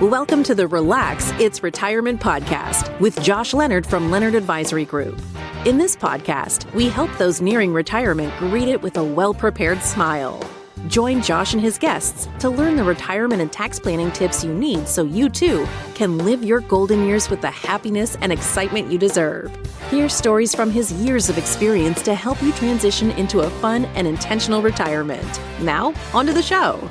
Welcome to the Relax, It's Retirement podcast with Josh Leonard from Leonard Advisory Group. In this podcast, we help those nearing retirement greet it with a well-prepared smile. Join Josh and his guests to learn the retirement and tax planning tips you need so you too can live your golden years with the happiness and excitement you deserve. Hear stories from his years of experience to help you transition into a fun and intentional retirement. Now, on to the show.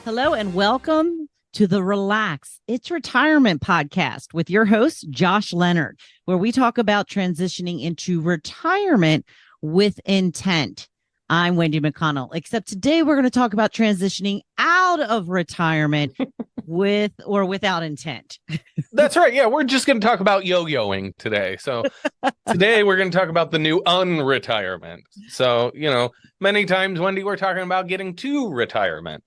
Hello and welcome to the Relax, It's Retirement podcast with your host, Josh Leonard, where we talk about transitioning into retirement with intent. I'm Wendy McConnell, except today we're going to talk about transitioning out of retirement with or without intent. That's right. Yeah, we're just going to talk about yo-yoing today. So today we're going to talk about the new unretirement. So, many times, Wendy, we're talking about getting to retirement.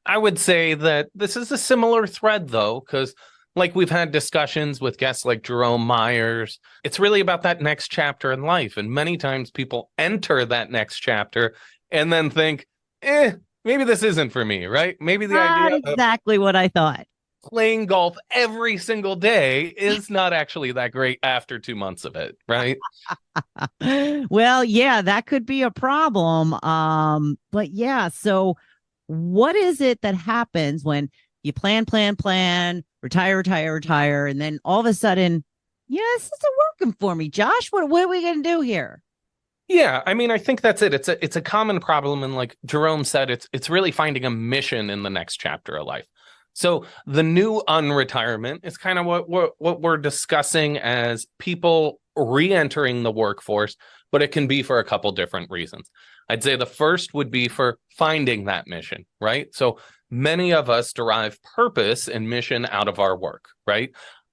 I would say that this is a similar thread, though, because like we've had discussions with guests like Jerome Myers, it's really about that next chapter in life. And many times people enter that next chapter and then think, maybe this isn't for me, right? Maybe the idea exactly what I thought. Playing golf every single day is not actually that great after 2 months of it, right? Well, yeah, that could be a problem. But yeah, so what is it that happens when you plan, retire, and then all of a sudden, this isn't working for me, Josh? What are we going to do here? Yeah, I mean, I think that's it. It's a common problem, and like Jerome said, it's really finding a mission in the next chapter of life. So the new unretirement is kind of what we're discussing as people re-entering the workforce, but it can be for a couple different reasons. I'd say the first would be for finding that mission, right? So many of us derive purpose and mission out of our work, right?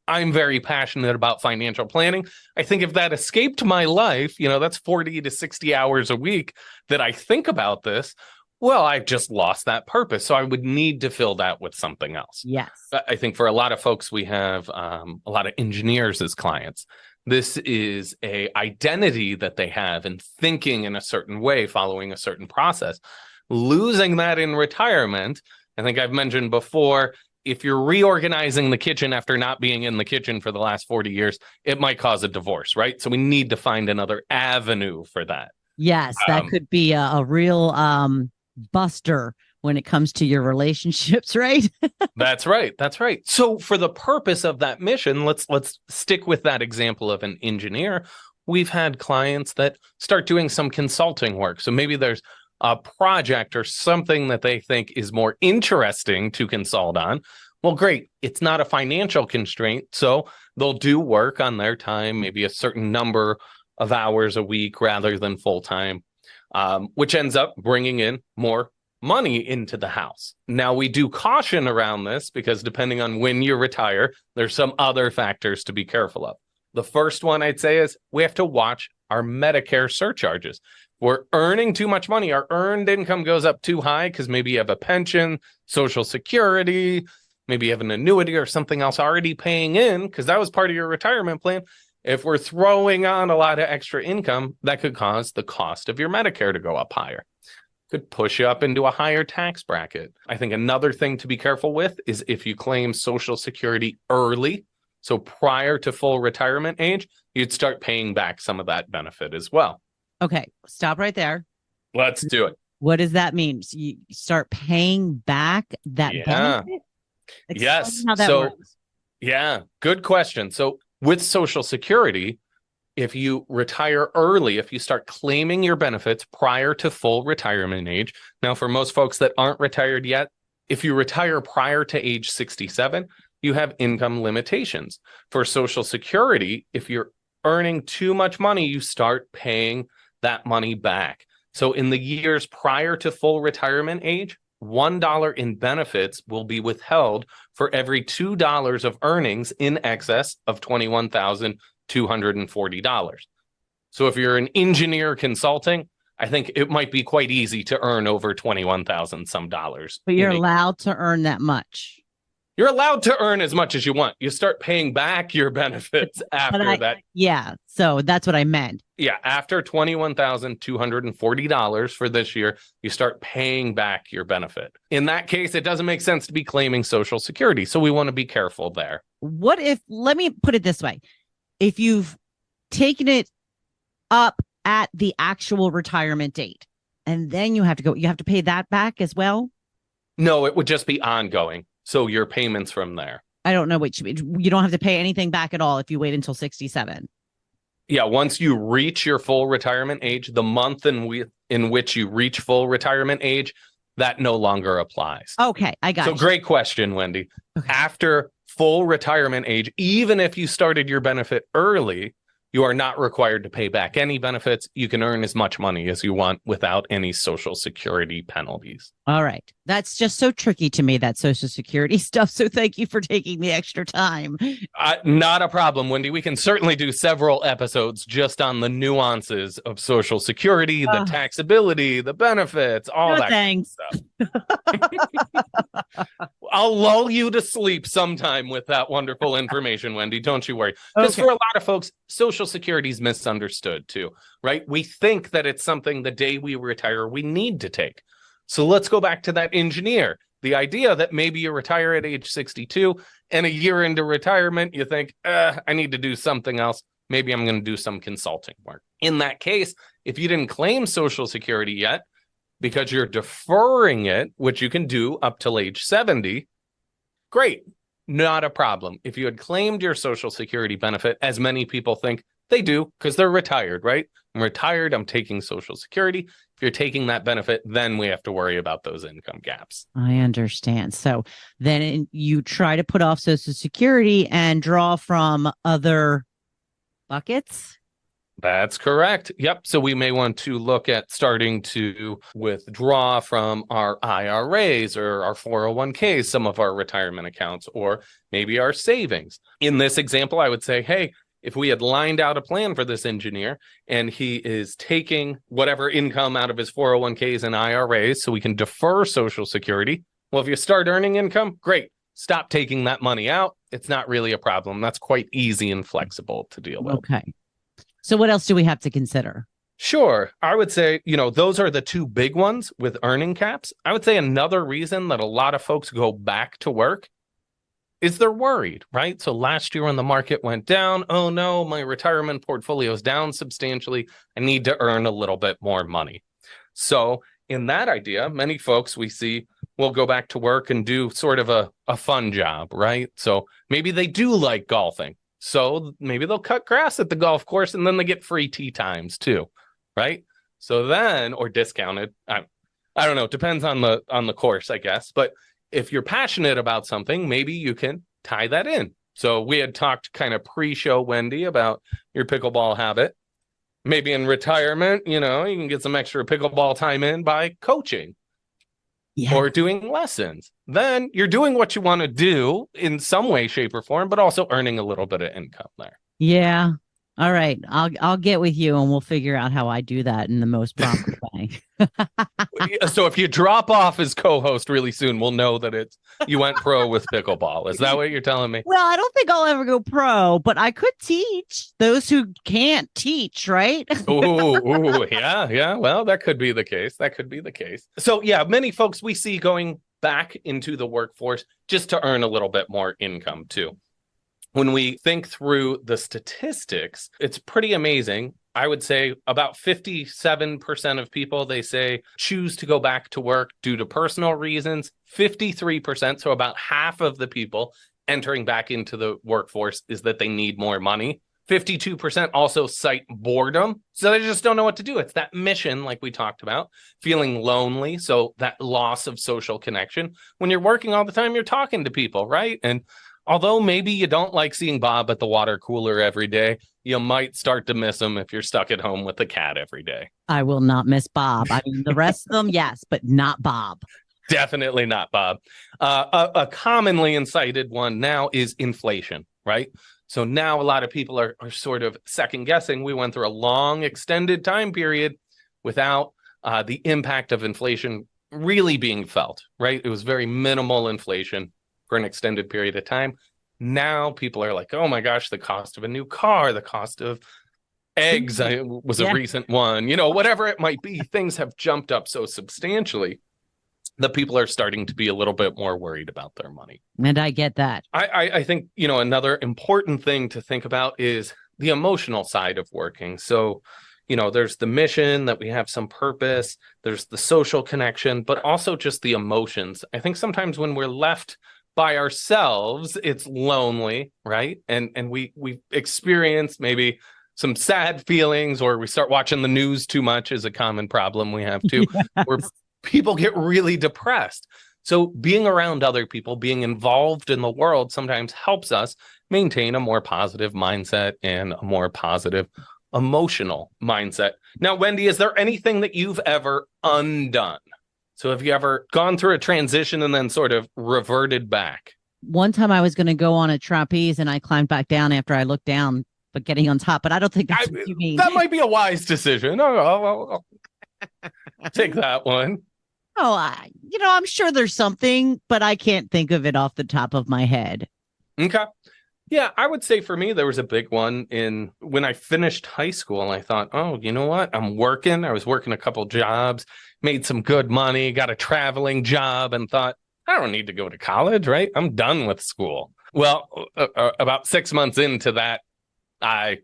I'm very passionate about financial planning. I think if that escaped my life, that's 40 to 60 hours a week that I think about this, well, I've just lost that purpose. So I would need to fill that with something else. Yes. I think for a lot of folks, we have a lot of engineers as clients. This is a identity that they have in thinking in a certain way, following a certain process. Losing that in retirement, I think I've mentioned before, if you're reorganizing the kitchen after not being in the kitchen for the last 40 years, it might cause a divorce, right? So we need to find another avenue for that. Yes, that could be a real buster when it comes to your relationships, right? That's right. So for the purpose of that mission, let's stick with that example of an engineer. We've had clients that start doing some consulting work. So maybe there's a project or something that they think is more interesting to consult on. Well, great. It's not a financial constraint. So they'll do work on their time, maybe a certain number of hours a week rather than full time, which ends up bringing in more money into the house. Now, we do caution around this because depending on when you retire, there's some other factors to be careful of. The first one I'd say is we have to watch our Medicare surcharges. We're earning too much money. Our earned income goes up too high because maybe you have a pension, Social Security, maybe you have an annuity or something else already paying in because that was part of your retirement plan. If we're throwing on a lot of extra income, that could cause the cost of your Medicare to go up higher. Could push you up into a higher tax bracket. I think another thing to be careful with is if you claim Social Security early, so prior to full retirement age, you'd start paying back some of that benefit as well. Okay, stop right there. Let's do it. What does that mean? So you start paying back that benefit? Yes. How that works. Yeah, good question. So with Social Security, if you retire early, if you start claiming your benefits prior to full retirement age, now for most folks that aren't retired yet, if you retire prior to age 67, you have income limitations. For Social Security, if you're earning too much money, you start paying that money back. So in the years prior to full retirement age, $1 in benefits will be withheld for every $2 of earnings in excess of $21,240. So if you're an engineer consulting, I think it might be quite easy to earn over $21,000 some dollars. But you're allowed to earn that much. You're allowed to earn as much as you want. You start paying back your benefits after that. Yeah. So that's what I meant. Yeah. After $21,240 for this year, you start paying back your benefit. In that case, it doesn't make sense to be claiming Social Security. So we want to be careful there. What if, let me put it this way. If you've taken it up at the actual retirement date and then you have to pay that back as well? No, it would just be ongoing. So your payments from there. I don't know which, you don't have to pay anything back at all if you wait until 67. Yeah, once you reach your full retirement age, the month in which you reach full retirement age, that no longer applies. Okay, I got So you. great question, Wendy. Okay. After full retirement age, even if you started your benefit early, you are not required to pay back any benefits. You can earn as much money as you want without any Social Security penalties. All right. That's just so tricky to me, that Social Security stuff. So thank you for taking the extra time. Not a problem, Wendy. We can certainly do several episodes just on the nuances of Social Security, the taxability, the benefits, all that kind of stuff. I'll lull you to sleep sometime with that wonderful information, Wendy. Don't you worry. Because for a lot of folks, Social Security is misunderstood too, right? We think that it's something the day we retire, we need to take. So let's go back to that engineer. The idea that maybe you retire at age 62 and a year into retirement, you think, I need to do something else. Maybe I'm going to do some consulting work. In that case, if you didn't claim Social Security yet, because you're deferring it, which you can do up till age 70, great, not a problem. If you had claimed your Social Security benefit, as many people think they do because they're retired, right? I'm retired, I'm taking Social Security. If you're taking that benefit, then we have to worry about those income gaps. I understand. So then you try to put off Social Security and draw from other buckets? That's correct. Yep. So we may want to look at starting to withdraw from our IRAs or our 401ks, some of our retirement accounts, or maybe our savings. In this example, I would say, hey, if we had lined out a plan for this engineer and he is taking whatever income out of his 401ks and IRAs so we can defer Social Security. Well, if you start earning income, great. Stop taking that money out. It's not really a problem. That's quite easy and flexible to deal with. Okay. So what else do we have to consider? Sure. I would say, those are the two big ones with earning caps. I would say another reason that a lot of folks go back to work is they're worried, right? So last year when the market went down, oh no, my retirement portfolio is down substantially. I need to earn a little bit more money. So in that idea, many folks we see will go back to work and do sort of a fun job, right? So maybe they do like golfing. So maybe they'll cut grass at the golf course and then they get free tee times too, right? So then, or discounted, I don't know, depends on the course, I guess. But if you're passionate about something, maybe you can tie that in. So we had talked kind of pre-show, Wendy, about your pickleball habit. Maybe in retirement, you can get some extra pickleball time in by coaching or doing lessons. Then you're doing what you want to do in some way, shape, or form, but also earning a little bit of income there. Yeah. All right. I'll get with you and we'll figure out how I do that in the most proper way. So if you drop off as co-host really soon, we'll know that you went pro with pickleball. Is that what you're telling me? Well, I don't think I'll ever go pro, but I could teach those who can't teach, right? Ooh, yeah. Well, that could be the case. So yeah, many folks we see going back into the workforce just to earn a little bit more income too. When we think through the statistics, it's pretty amazing. I would say about 57% of people, they say, choose to go back to work due to personal reasons. 53%, so about half of the people entering back into the workforce is that they need more money. 52% also cite boredom. So they just don't know what to do. It's that mission, like we talked about, feeling lonely. So that loss of social connection. When you're working all the time, you're talking to people, right? And although maybe you don't like seeing Bob at the water cooler every day, you might start to miss him if you're stuck at home with the cat every day. I will not miss Bob. I mean, the rest of them, yes, but not Bob. Definitely not Bob. A commonly incited one now is inflation, right? So now a lot of people are sort of second guessing. We went through a long extended time period without the impact of inflation really being felt, right? It was very minimal inflation. for an extended period of time. Now people are like, oh my gosh, the cost of a new car, the cost of eggs was a recent one, whatever it might be. Things have jumped up so substantially that people are starting to be a little bit more worried about their money. And I get that. I think, another important thing to think about is the emotional side of working. So, there's the mission that we have some purpose, there's the social connection, but also just the emotions. I think sometimes when we're left by ourselves, it's lonely, right? And we experience maybe some sad feelings, or we start watching the news too much is a common problem we have too, where people get really depressed. So being around other people, being involved in the world sometimes helps us maintain a more positive mindset and a more positive emotional mindset. Now, Wendy, is there anything that you've ever undone? So have you ever gone through a transition and then sort of reverted back? One time I was going to go on a trapeze and I climbed back down after I looked down, but getting on top. But I don't think that's what you mean. That might be a wise decision. I'll take that one. Oh, I'm sure there's something, but I can't think of it off the top of my head. Okay. Yeah, I would say for me, there was a big one when I finished high school. I thought, oh, you know what? I was working a couple jobs, made some good money, got a traveling job, and thought, I don't need to go to college, right? I'm done with school. Well, about 6 months into that, I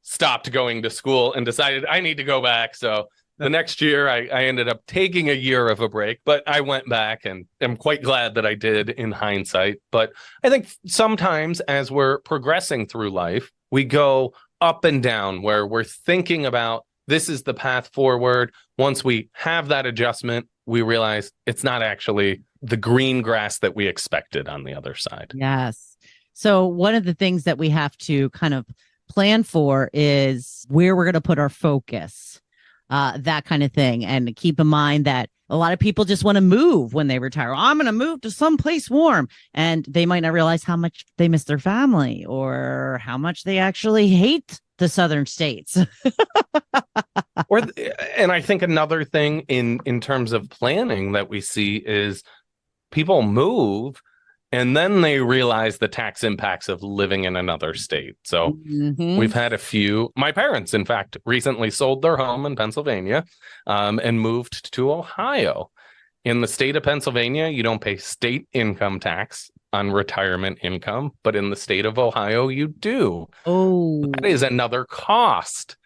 stopped going to school and decided I need to go back. So the next year, I ended up taking a year of a break, but I went back and I'm quite glad that I did in hindsight. But I think sometimes as we're progressing through life, we go up and down where we're thinking about this is the path forward. Once we have that adjustment, we realize it's not actually the green grass that we expected on the other side. Yes. So one of the things that we have to kind of plan for is where we're going to put our focus. That kind of thing. And keep in mind that a lot of people just want to move when they retire. I'm going to move to someplace warm. And they might not realize how much they miss their family or how much they actually hate the southern states. And I think another thing in terms of planning that we see is people move and then they realize the tax impacts of living in another state. So we've had a few. My parents, in fact, recently sold their home in Pennsylvania and moved to Ohio. In the state of Pennsylvania, you don't pay state income tax on retirement income, but in the state of Ohio, you do. Oh, that is another cost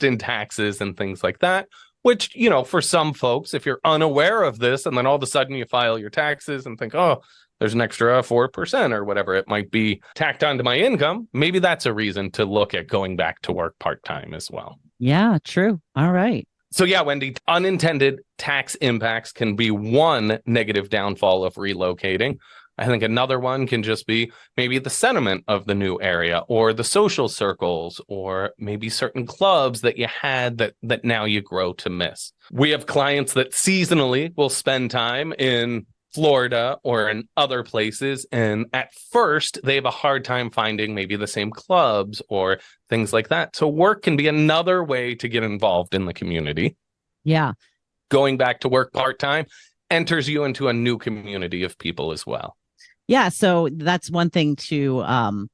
in taxes and things like that. Which, for some folks, if you're unaware of this and then all of a sudden you file your taxes and think, oh, there's an extra 4% or whatever it might be tacked onto my income, maybe that's a reason to look at going back to work part-time as well. Yeah, true. All right. So yeah, Wendy, unintended tax impacts can be one negative downfall of relocating. I think another one can just be maybe the sentiment of the new area or the social circles or maybe certain clubs that you had that now you grow to miss. We have clients that seasonally will spend time in Florida or in other places. And at first, they have a hard time finding maybe the same clubs or things like that. So work can be another way to get involved in the community. Yeah. Going back to work part-time enters you into a new community of people as well. Yeah, so that's one thing to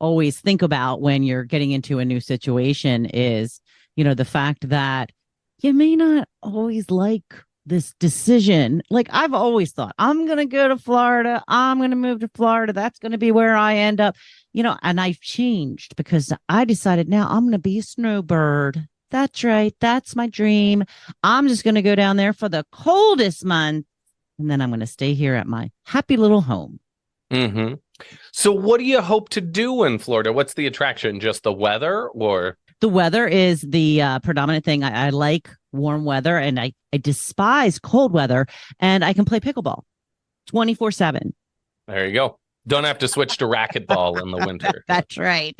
always think about when you're getting into a new situation is, the fact that you may not always like this decision. Like I've always thought, I'm going to go to Florida. I'm going to move to Florida. That's going to be where I end up, and I've changed because I decided now I'm going to be a snowbird. That's right. That's my dream. I'm just going to go down there for the coldest month. And then I'm going to stay here at my happy little home. Mm-hmm. So what do you hope to do in Florida? What's the attraction? Just the weather or? The weather is the predominant thing. I like warm weather and I despise cold weather, and I can play pickleball 24/7. There you go. Don't have to switch to racquetball in the winter. That's right.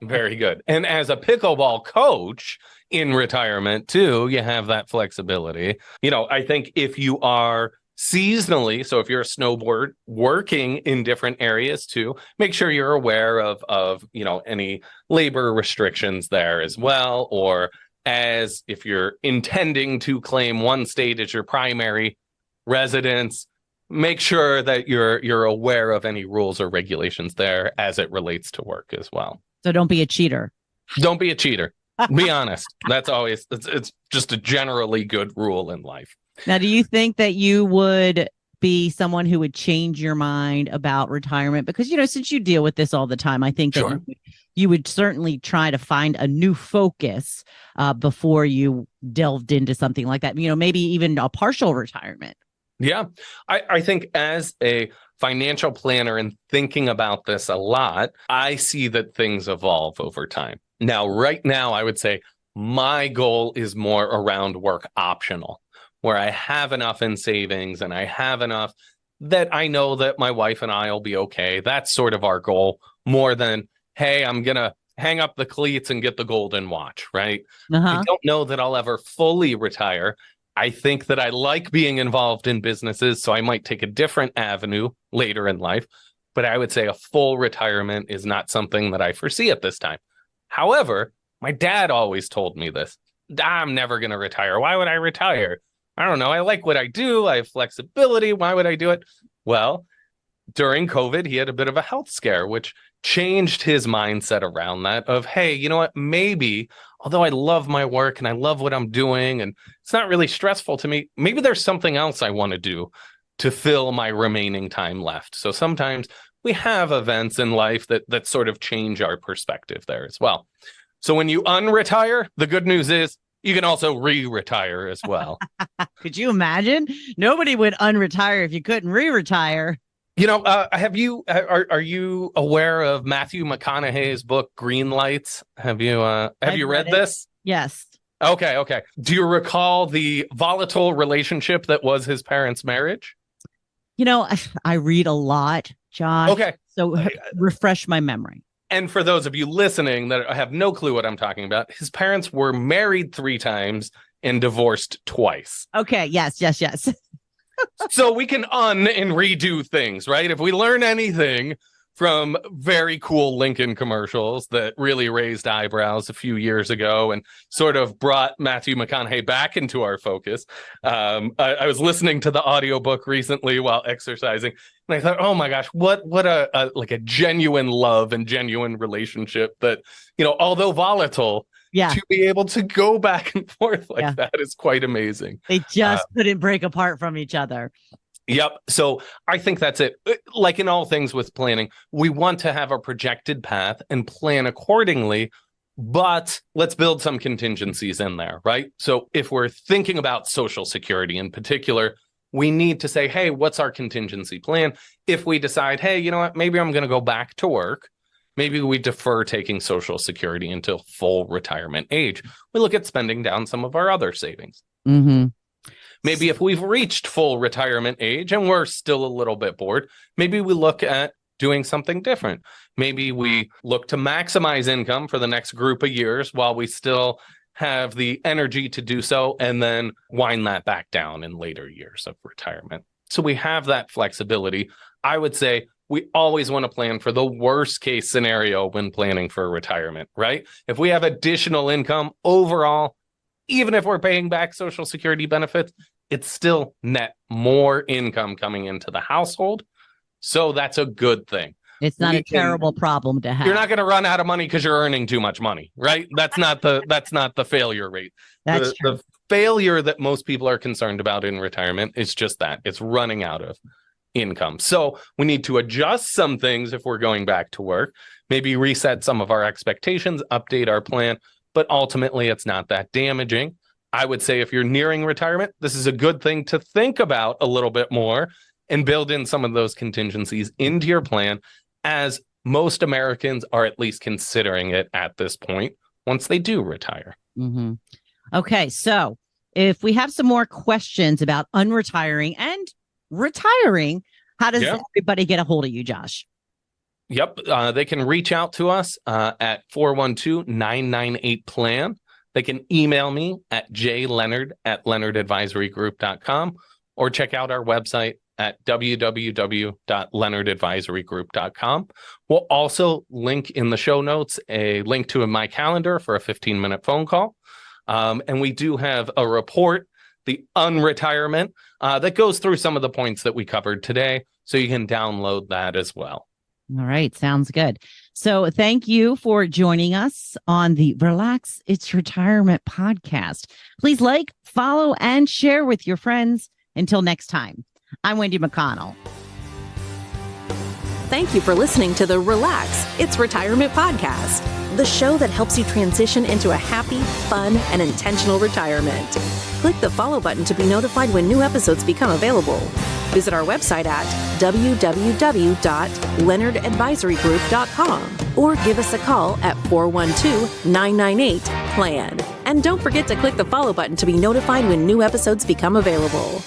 Very good. And as a pickleball coach in retirement too, you have that flexibility. I think if you are seasonally, so if you're a snowboard working in different areas too, make sure you're aware of any labor restrictions there as well, or as if you're intending to claim one state as your primary residence, make sure that you're aware of any rules or regulations there as it relates to work as well. So don't be a cheater. Don't be a cheater. Be honest. That's always, it's just a generally good rule in life. Now, do you think that you would be someone who would change your mind about retirement? Because, since you deal with this all the time, I think that Sure. you would certainly try to find a new focus before you delved into something like that, maybe even a partial retirement. Yeah, I think as a financial planner and thinking about this a lot, I see that things evolve over time. Now, right now, I would say my goal is more around work optional, where I have enough in savings and I have enough that I know that my wife and I will be okay. That's sort of our goal, more than, hey, I'm going to hang up the cleats and get the golden watch, right? I don't know that I'll ever fully retire. I think that I like being involved in businesses, so I might take a different avenue later in life. But I would say a full retirement is not something that I foresee at this time. However, my dad always told me this. I'm never going to retire. Why would I retire? I don't know. I like what I do. I have flexibility. Why would I do it? Well, during COVID, he had a bit of a health scare, which changed his mindset around that of, hey, you know what? Maybe, although I love my work and I love what I'm doing and it's not really stressful to me, maybe there's something else I want to do to fill my remaining time left. So sometimes we have events in life that sort of change our perspective there as well. So when you unretire, the good news is you can also re-retire as well. Could you imagine? Nobody would unretire if you couldn't re-retire. Are you aware of Matthew McConaughey's book Green Lights? Have you read this? Yes. Okay. Do you recall the volatile relationship that was his parents' marriage? I read a lot, Josh. Okay. So refresh my memory. And for those of you listening that have no clue what I'm talking about, his parents were married 3 times and divorced twice. Okay. Yes. So we can and redo things, right? If we learn anything from very cool Lincoln commercials that really raised eyebrows a few years ago and sort of brought Matthew McConaughey back into our focus. I was listening to the audiobook recently while exercising, and I thought, oh my gosh, what a genuine love and genuine relationship that, although volatile, to be able to go back and forth like that is quite amazing. They just couldn't break apart from each other. Yep. So I think that's it. Like in all things with planning, we want to have a projected path and plan accordingly, but let's build some contingencies in there, right? So if we're thinking about Social Security in particular, we need to say, hey, what's our contingency plan? If we decide, hey, you know what, maybe I'm going to go back to work. Maybe we defer taking Social Security until full retirement age. We look at spending down some of our other savings. Mm-hmm. Maybe if we've reached full retirement age and we're still a little bit bored, maybe we look at doing something different. Maybe we look to maximize income for the next group of years while we still have the energy to do so, and then wind that back down in later years of retirement. So we have that flexibility. I would say we always want to plan for the worst case scenario when planning for retirement, right? If we have additional income overall, even if we're paying back Social Security benefits, it's still net more income coming into the household. So that's a good thing. It's not a terrible problem to have. You're not going to run out of money because you're earning too much money, right? That's not the failure rate. The failure that most people are concerned about in retirement is just that. It's running out of income. So we need to adjust some things if we're going back to work, maybe reset some of our expectations, update our plan, but ultimately it's not that damaging. I would say if you're nearing retirement, this is a good thing to think about a little bit more and build in some of those contingencies into your plan, as most Americans are at least considering it at this point once they do retire. Mm-hmm. Okay, so if we have some more questions about unretiring and retiring, how does everybody get a hold of you, Josh? Yep, they can reach out to us at 412-998-PLAN. They can email me at jleonard@leonardadvisorygroup.com or check out our website at www.leonardadvisorygroup.com. We'll also link in the show notes a link to my calendar for a 15-minute phone call. And we do have a report the unretirement, that goes through some of the points that we covered today. So you can download that as well. All right. Sounds good. So thank you for joining us on the Relax It's Retirement podcast. Please like, follow, and share with your friends. Until next time, I'm Wendy McConnell. Thank you for listening to the Relax It's Retirement podcast, the show that helps you transition into a happy, fun, and intentional retirement. Click the follow button to be notified when new episodes become available. Visit our website at www.leonardadvisorygroup.com or give us a call at 412-998-PLAN. And don't forget to click the follow button to be notified when new episodes become available.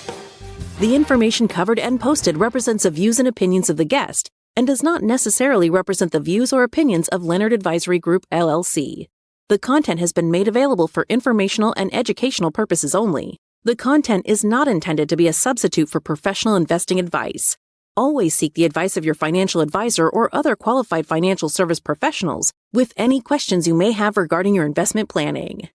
The information covered and posted represents the views and opinions of the guest and does not necessarily represent the views or opinions of Leonard Advisory Group, LLC. The content has been made available for informational and educational purposes only. The content is not intended to be a substitute for professional investing advice. Always seek the advice of your financial advisor or other qualified financial service professionals with any questions you may have regarding your investment planning.